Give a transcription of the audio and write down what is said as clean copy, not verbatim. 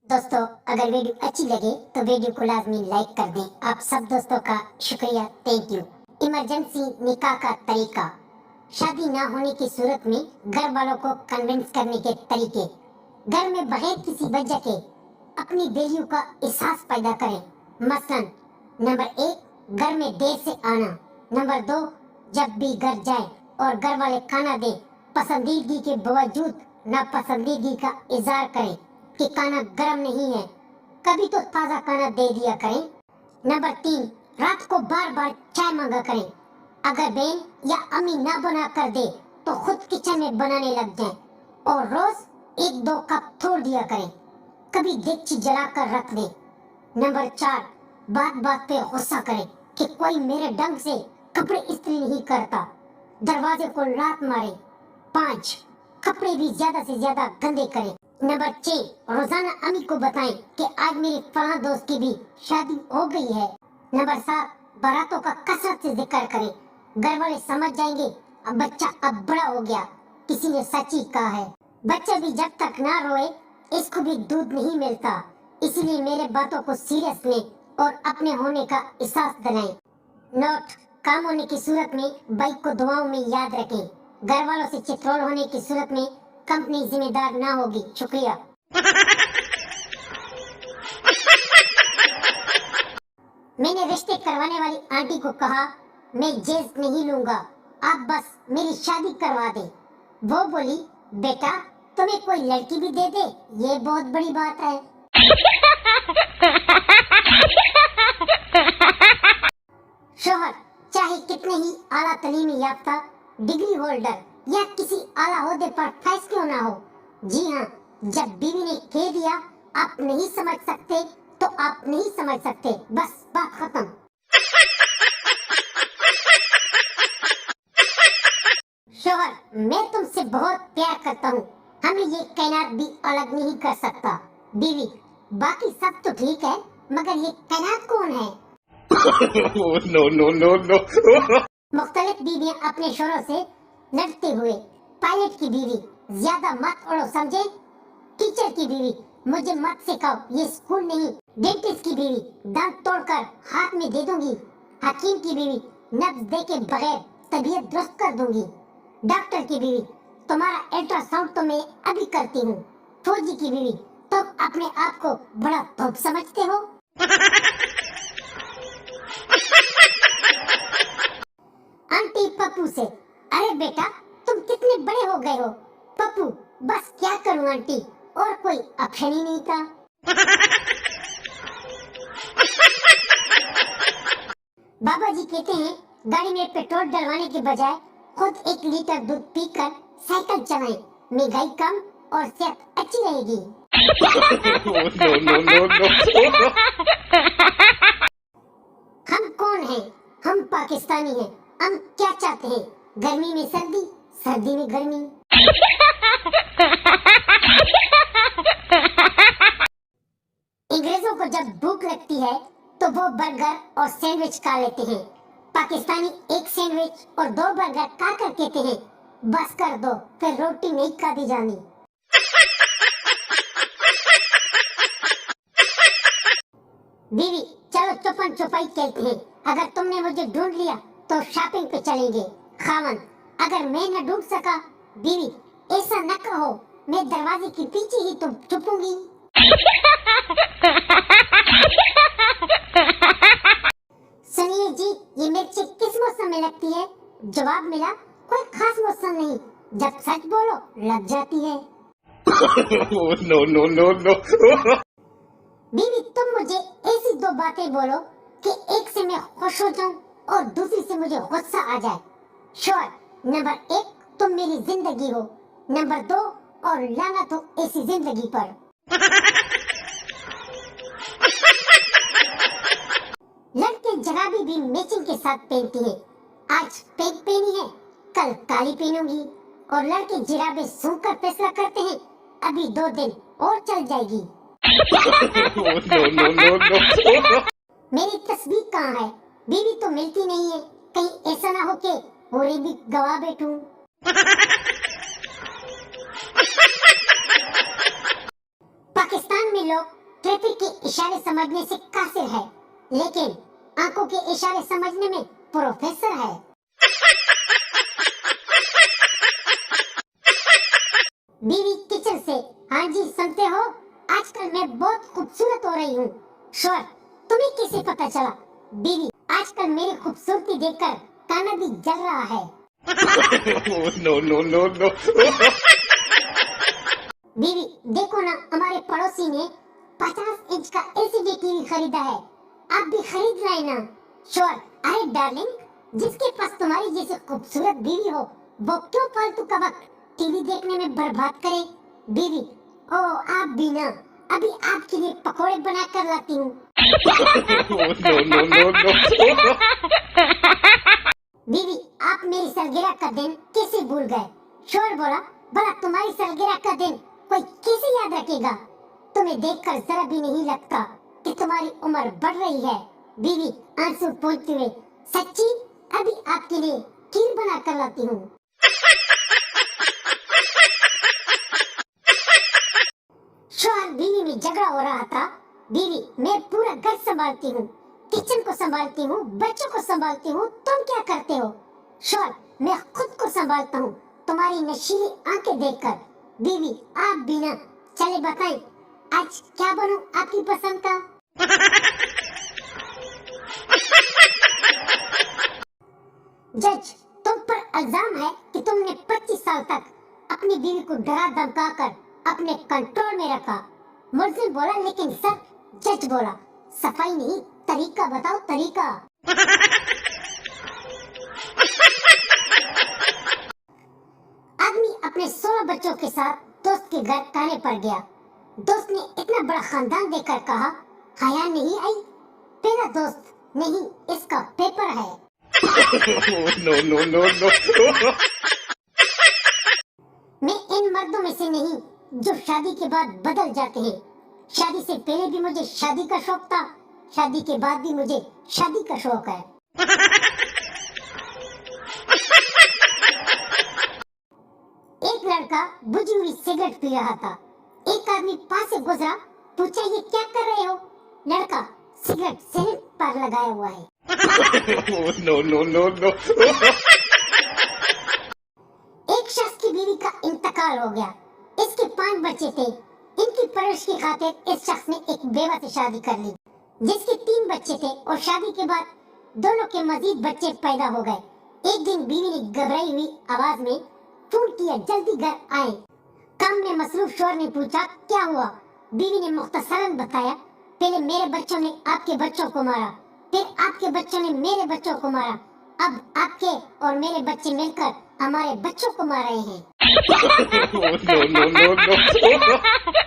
दोस्तों अगर वीडियो अच्छी लगे तो वीडियो को लाजमी लाइक कर दें। आप सब दोस्तों का शुक्रिया, थैंक यू। इमरजेंसी निकाह का तरीका। शादी ना होने की सूरत में घर वालों को कन्विंस करने के तरीके। घर में बगैर किसी वजह के अपनी वैल्यू का एहसास पैदा करें। मसलन नंबर 1, घर में देर से आना। नंबर 2, जब भी घर जाए और घर वाले खाना दे, पसंदीदगी के बावजूद नापसंदीदगी का इजहार करें कि खाना गर्म नहीं है, कभी तो ताज़ा खाना दे दिया करें। नंबर 3, रात को बार बार चाय मांगा करें। अगर बहन या अम्मी ना बना कर दे तो खुद किचन में बनाने लग जाएं और रोज 1-2 कप छोड़ दिया करें। कभी डेगची जला कर रख दें। नंबर 4, बात बात पे गुस्सा करें कि कोई मेरे ढंग से कपड़े इस्त्री नहीं करता, दरवाजे को लात मारे। 5, कपड़े भी ज्यादा से ज्यादा गंदे करें। नंबर 6, रोजाना अम्मी को बताएं कि आज मेरे फलां दोस्त की भी शादी हो गई है। नंबर 7, बारातों का कसरत से जिक्र करें। घर वाले समझ जाएंगे अब बच्चा अब बड़ा हो गया, किसी ने सच ही कहा है। बच्चा भी जब तक ना रोए इसको भी दूध नहीं मिलता, इसलिए मेरे बातों को सीरियस लें और अपने होने का एहसास दिलाएं। नोट, काम होने की सूरत में बाइक को दुआओं में याद रखें। घर वालों से चित्रोल होने की सूरत में कंपनी जिम्मेदार ना होगी। शुक्रिया। मैंने रिश्ते करवाने वाली आंटी को कहा, मैं जेज नहीं लूंगा, आप बस मेरी शादी करवा दे। वो बोली, बेटा तुम्हें कोई लड़की भी दे दे, ये बहुत बड़ी बात है। शोहर चाहे कितने ही आला तालीमी याफ्ता, डिग्री होल्डर या किसी आला ओहदे पर फैस क्यों ना हो, जी हाँ, जब बीवी ने कह दिया आप नहीं समझ सकते तो आप नहीं समझ सकते, बस बात खत्म। शोहर, मैं तुमसे बहुत प्यार करता हूँ, हमें ये कायनात भी अलग नहीं कर सकता। बीवी, बाकी सब तो ठीक है मगर ये कायनात कौन है? नो। मुख्तलिफ बीवियां अपने शोहरों से लड़ते हुए, पायलट की बीवी, ज्यादा मत उड़ो समझे। टीचर की बीवी, मुझे मत सिखाओ, ये स्कूल नहीं। डेंटिस्ट की बीवी, दांत तोड़कर हाथ में दे दूंगी। हकीम की बीवी, नब्ज दे के बगैर तबीयत दुरुस्त कर दूंगी। डॉक्टर की बीवी, तुम्हारा अल्ट्रासाउंड तो मैं अभी करती हूँ। फौजी की बीवी, तुम अपने आप को बड़ा तोप समझते हो। आंटी पप्पू से, अरे बेटा तुम कितने बड़े हो गए हो। पप्पू, बस क्या करूं आंटी, और कोई ऑप्शन ही नहीं था। बाबा जी कहते हैं गाड़ी में पेट्रोल डलवाने के बजाय खुद 1 लीटर दूध पीकर साइकिल चलाएं, महंगाई कम और सेहत अच्छी रहेगी। हम कौन हैं? हम पाकिस्तानी हैं। हम क्या चाहते हैं? गर्मी में सर्दी, सर्दी में गर्मी। अंग्रेजों को जब भूख लगती है तो वो बर्गर और सैंडविच खा लेते हैं। पाकिस्तानी 1 सैंडविच और 2 बर्गर खा कर कहते हैं बस कर दो, फिर रोटी नहीं खाती जानी। बीवी, चलो चुपन छुपाई कहते हैं, अगर तुमने मुझे ढूंढ लिया तो शॉपिंग पे चलेंगे। खामन, अगर मैं न ढूंढ सका, बीवी ऐसा न कहो, मैं दरवाजे के पीछे ही तो छुपूंगी। सुनिए जी, ये मिर्ची किस मौसम में लगती है? जवाब मिला, कोई खास मौसम नहीं, जब सच बोलो लग जाती है। नो। बीवी, तुम मुझे ऐसी 2 बातें बोलो कि एक से मैं खुश हो जाऊं और दूसरी से मुझे गुस्सा आ जाए। शोहर, नंबर 1, तुम मेरी जिंदगी हो। नंबर 2, और लानत हो ऐसी जिंदगी पर। लड़के जराबी भी मैचिंग के साथ पहनती हैं। आज पिंक पहनी है, कल काली पहनूंगी। और लड़के जिराबे सूंघकर फैसला करते हैं अभी 2 दिन और चल जाएगी। मेरी तस्वीर कहाँ है? बीवी तो मिलती नहीं है, कहीं ऐसा ना हो के होली भी गवा बैठूं। पाकिस्तान में लोग ट्रैफिक के इशारे समझने से कासिर है, लेकिन आंखों के इशारे समझने में प्रोफेसर है। बीवी किचन से, हाँ जी सुनते हो, आजकल मैं बहुत खूबसूरत हो रही हूँ। शोर, तुम्हें कैसे पता चला? बीवी, आजकल मेरी खूबसूरती देखकर काना भी जल रहा है। No. बीवी, देखो ना, हमारे पड़ोसी ने 50 इंच का एलसीडी टीवी खरीदा है, आप भी खरीद रहे ना? शोर, अरे डार्लिंग, जिसके पास तुम्हारी जैसी खूबसूरत बीवी हो, वो क्यों फालतू का वक्त टीवी देखने में बर्बाद करे? बीवी, ओ आप भी ना, अभी आपके लिए पकोड़े बना कर लाती हूँ। No. बीवी, आप मेरी सालगिरह का दिन कैसे भूल गए? शोर बोला, भला तुम्हारी सालगिरह का दिन कोई कैसे याद रखेगा? तुम्हें देखकर जरा भी नहीं लगता कि तुम्हारी उम्र बढ़ रही है। बीवी आंसू पोंछते हुए, सच्ची? अभी आपके लिए खीर बना कर लाती हूँ। शोहर बीवी में झगड़ा हो रहा था। बीवी, मैं पूरा घर संभालती हूँ, किचन को संभालती हूँ, बच्चों को संभालती हूँ, तुम क्या करते हो? शोहर, मैं खुद को संभालता हूँ तुम्हारी नशीली आंखें देखकर। बीवी, आप भी ना, चले बताएं आज क्या बनूं आपकी पसंद का? जज, तुम पर इल्जाम है कि तुमने 25 साल तक अपनी बीवी को डरा धमका कर अपने कंट्रोल में रखा। मुल्जिम बोला, लेकिन सर। जज बोला, सफाई नहीं, तरीका बताओ, तरीका। आदमी अपने 16 बच्चों के साथ दोस्त के घर खाने पर गया। दोस्त ने इतना बड़ा खानदान देखकर कहा, हया नहीं आई? तेरा दोस्त नहीं, इसका पेपर है। No. मैं इन मर्दों में से नहीं जो शादी के बाद बदल जाते हैं। शादी से पहले भी मुझे शादी का शौक था, शादी के बाद भी मुझे शादी का शौक है। एक लड़का बुझी हुई सिगरेट पी रहा था। एक आदमी पास से गुजरा, पूछा, ये क्या कर रहे हो? लड़का, सिगरेट सिगरेट पर लगाया हुआ है। No. एक शख्स की बीवी का इंतकाल हो गया। इसके 5 बच्चे थे। इनकी परवरिश की खातिर इस शख्स ने एक बेवा से शादी कर ली, जिसके 3 बच्चे थे और शादी के बाद दोनों के मजीद बच्चे पैदा हो गए। एक दिन बीवी ने घबराई हुई आवाज में फोन किया, जल्दी घर आए। काम में मसरूफ शोहर ने पूछा, क्या हुआ? बीवी ने मुख्तसरन बताया, पहले मेरे बच्चों ने आपके बच्चों को मारा, फिर आपके बच्चों ने मेरे बच्चों को मारा, अब आपके और मेरे बच्चे मिलकर हमारे बच्चों को मार रहे हैं। No.